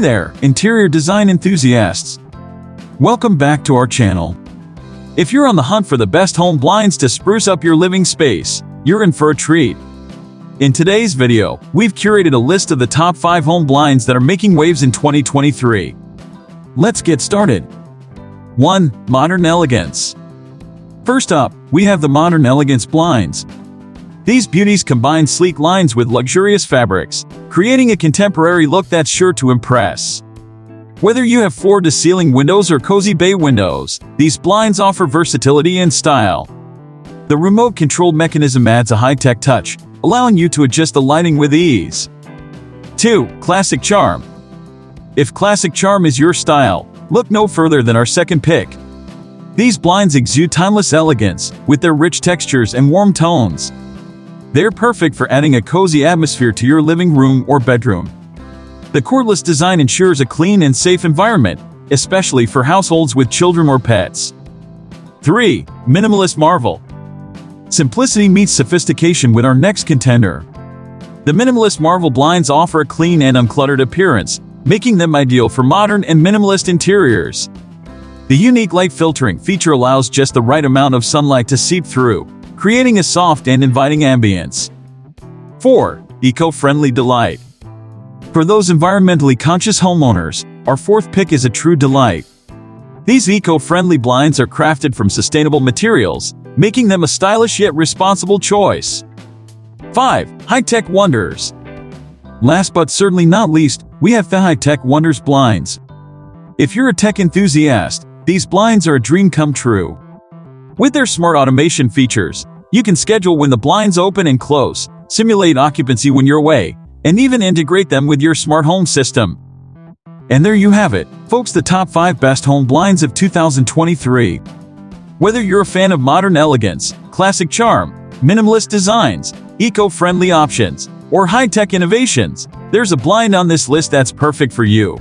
there, interior design enthusiasts! Welcome back to our channel. If you're on the hunt for the best home blinds to spruce up your living space, you're in for a treat. In today's video, we've curated a list of the top 5 home blinds that are making waves in 2023. Let's get started. 1. Modern Elegance. First up, we have the Modern Elegance blinds. These beauties combine sleek lines with luxurious fabrics, creating a contemporary look that's sure to impress. Whether you have floor-to-ceiling windows or cozy bay windows, these blinds offer versatility and style. The remote-controlled mechanism adds a high-tech touch, allowing you to adjust the lighting with ease. 2. Classic Charm. If classic charm is your style, look no further than our second pick. These blinds exude timeless elegance, with their rich textures and warm tones. They're perfect for adding a cozy atmosphere to your living room or bedroom. The cordless design ensures a clean and safe environment, especially for households with children or pets. 3. Minimalist Marvel. Simplicity meets sophistication with our next contender. The Minimalist Marvel blinds offer a clean and uncluttered appearance, making them ideal for modern and minimalist interiors. The unique light filtering feature allows just the right amount of sunlight to seep through, creating a soft and inviting ambience. 4. Eco-Friendly Delight. For those environmentally conscious homeowners, our fourth pick is a true delight. These eco-friendly blinds are crafted from sustainable materials, making them a stylish yet responsible choice. 5. HighTech Wanderers. Last but certainly not least, we have the HighTech Wanderers blinds. If you're a tech enthusiast, these blinds are a dream come true. With their smart automation features, you can schedule when the blinds open and close, simulate occupancy when you're away, and even integrate them with your smart home system. And there you have it, folks, the top 5 best home blinds of 2023. Whether you're a fan of modern elegance, classic charm, minimalist designs, eco-friendly options, or high-tech innovations, there's a blind on this list that's perfect for you.